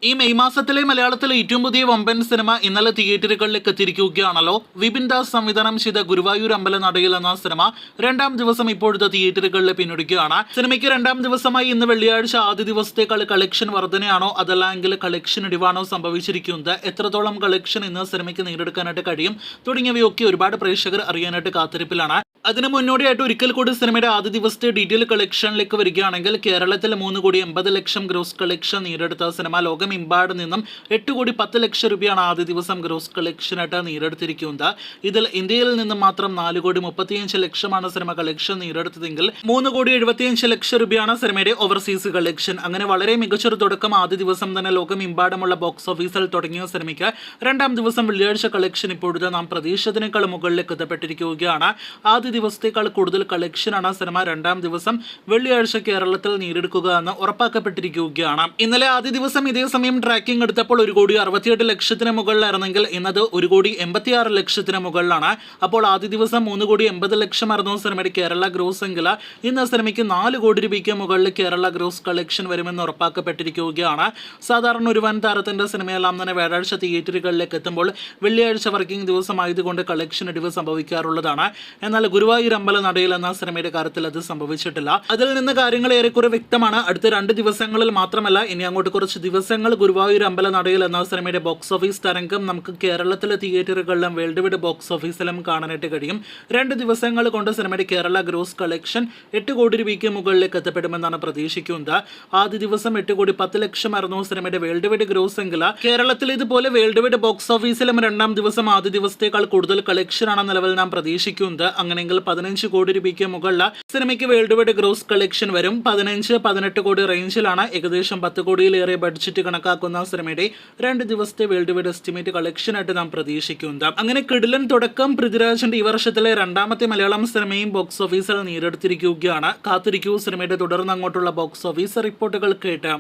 ഈ മെയ് മാസത്തിലെ മലയാളത്തിലെ ഏറ്റവും പുതിയ വമ്പൻ സിനിമ ഇന്നലെ തിയേറ്ററുകളിലേക്ക് എത്തിയിരിക്കുകയാണല്ലോ. വിപിൻ ദാസ് സംവിധാനം ചെയ്ത ഗുരുവായൂർ അമ്പലനടയിൽ എന്ന സിനിമ രണ്ടാം ദിവസം ഇപ്പോഴത്തെ തിയേറ്ററുകളിൽ പിന്നിടുകയാണ്. സിനിമയ്ക്ക് രണ്ടാം ദിവസമായി ഇന്ന് വെള്ളിയാഴ്ച ആദ്യ ദിവസത്തേക്കാൾ കളക്ഷൻ വർധനയാണോ അതല്ലെങ്കിൽ കളക്ഷൻ ഇടിവാണോ സംഭവിച്ചിരിക്കുന്നത്, എത്രത്തോളം കളക്ഷൻ ഇന്ന് സിനിമയ്ക്ക് നേടിയെടുക്കാനായിട്ട് കഴിയും തുടങ്ങിയവയൊക്കെ ഒരുപാട് പ്രേക്ഷകർ അറിയാനായിട്ട് കാത്തിരിപ്പിലാണ്. അതിന് മുന്നോടിയായിട്ട് ഒരിക്കൽ കൂടി സിനിമയുടെ ആദ്യ ദിവസത്തെ ഡീറ്റെയിൽ കളക്ഷനിലേക്ക് വരികയാണെങ്കിൽ കേരളത്തിൽ 3,80,00,000 ഗ്രോസ് കളക്ഷൻ നേടിയെടുത്ത സിനിമ ലോകമെമ്പാട് നിന്നും 8,10,00,000 രൂപയാണ് ആദ്യ ദിവസം ഗ്രോസ് കളക്ഷനായിട്ട് നേടിയെടുത്തിരിക്കുന്നത്. ഇതിൽ ഇന്ത്യയിൽ നിന്നും മാത്രം 4,35,00,000 സിനിമ കളക്ഷൻ നേടിയെടുത്തതെങ്കിൽ 3,75,00,000 രൂപയാണ് സിനിമയുടെ ഓവർസീസ് കളക്ഷൻ. അങ്ങനെ വളരെ മികച്ചൊരു തുടക്കം ആദ്യ ദിവസം തന്നെ ലോകമെമ്പാടുമുള്ള ബോക്സ് ഓഫീസിൽ തുടങ്ങിയ സിനിമയ്ക്ക് രണ്ടാം ദിവസം വെള്ളിയാഴ്ച കളക്ഷൻ ഇപ്പോഴത്തെ നാം പ്രതീക്ഷിച്ചതിനേക്കാൾ മുകളിലേക്ക് എത്തപ്പെട്ടിരിക്കുകയാണ്. ആദ്യ ദിവസത്തേക്കാൾ കൂടുതൽ കളക്ഷനാണ് സിനിമ രണ്ടാം ദിവസം വെള്ളിയാഴ്ച കേരളത്തിൽ നേടിയെടുക്കുക എന്ന് ഉറപ്പാക്കപ്പെട്ടിരിക്കുകയാണ്. ഇന്നലെ ആദ്യ ദിവസം ഇതേ സമയം ട്രാക്കിംഗ് എടുത്തപ്പോൾ 1,68,00,000 മുകളിലായിരുന്നെങ്കിൽ ഇന്നത് 1,86,00,000 മുകളിലാണ്. അപ്പോൾ ആദ്യ ദിവസം 3,80,00,000 ആയിരുന്നു സിനിമയുടെ കേരള ഗ്രോസ് എങ്കിൽ ഇന്ന് സിനിമയ്ക്ക് 4 കോടി രൂപയ്ക്ക് മുകളിൽ കേരള ഗ്രോസ് കളക്ഷൻ വരുമെന്ന് ഉറപ്പാക്കപ്പെട്ടിരിക്കുകയാണ്. സാധാരണ ഒരു വൻ താരത്തിന്റെ സിനിമയെല്ലാം തന്നെ വ്യാഴാഴ്ച തിയേറ്ററുകളിലേക്ക് എത്തുമ്പോൾ വെള്ളിയാഴ്ച വർക്കിംഗ് ദിവസമായതുകൊണ്ട് കളക്ഷൻ ഇടിവ് സംഭവിക്കാറുള്ളതാണ്. എന്നാൽ ഗുരുവായൂർ അമ്പലനടയിൽ എന്ന സിനിമയുടെ കാര്യത്തിൽ അത് സംഭവിച്ചിട്ടില്ല. അതിൽ നിന്ന് കാര്യങ്ങൾ ഏറെക്കുറെ വ്യക്തമാണ്. അടുത്ത 2 ദിവസങ്ങളിൽ മാത്രമല്ല, ഇനി അങ്ങോട്ട് കുറച്ച് ദിവസങ്ങൾ ഗുരുവായൂർ അമ്പലനടയിൽ എന്ന സിനിമയുടെ ബോക്സ് ഓഫീസ് തരംഗം നമുക്ക് കേരളത്തിലെ തിയേറ്ററുകളിലും വേൾഡ് വൈഡ് ബോക്സ് ഓഫീസിലും കാണാനായിട്ട് കഴിയും. 2 ദിവസങ്ങൾ കൊണ്ട് സിനിമയുടെ കേരള ഗ്രോസ് കളക്ഷൻ 8 കോടി രൂപയ്ക്ക് മുകളിലേക്ക് എത്തപ്പെടുമെന്നാണ് പ്രതീക്ഷിക്കുന്നത്. ആദ്യ ദിവസം 8,10,00,000 ആയിരുന്നു സിനിമയുടെ വേൾഡ് വൈഡ് ഗ്രോസ് എങ്കിൽ കേരളത്തിൽ ഇതുപോലെ വേൾഡ് വൈഡ് ബോക്സ് ഓഫീസിലും രണ്ടാം ദിവസം ആദ്യ ദിവസത്തേക്കാൾ കൂടുതൽ കളക്ഷനാണ് നിലവിൽ നാം പ്രതീക്ഷിക്കുന്നത്. അങ്ങനെയെങ്കിൽ 15 കോടി രൂപയ്ക്ക് മുകളിൽ സിനിമയ്ക്ക് വേൾഡ് വൈഡ് ഗ്രോസ് കളക്ഷൻ വരും. 15-18 കോടി റേഞ്ചിലാണ് ഏകദേശം 10 കോടിയിലേറെ ബഡ്ജറ്റ് കണക്കാക്കുന്ന സിനിമയുടെ 2 ദിവസത്തെ വേൾഡ് വൈഡ് എസ്റ്റിമേറ്റ് കളക്ഷനായിട്ട് നാം പ്രതീക്ഷിക്കുന്നത്. അങ്ങനെ കിടിലൻ തുടക്കം പൃഥ്വിരാജിന്റെ ഈ വർഷത്തിലെ രണ്ടാമത്തെ മലയാളം സിനിമയും ബോക്സ് ഓഫീസിൽ നേടിയെടുത്തിരിക്കുകയാണ്. കാത്തിരിക്കൂ സിനിമയുടെ തുടർന്ന് അങ്ങോട്ടുള്ള ബോക്സ് ഓഫീസ് റിപ്പോർട്ടുകൾ കേട്ട്.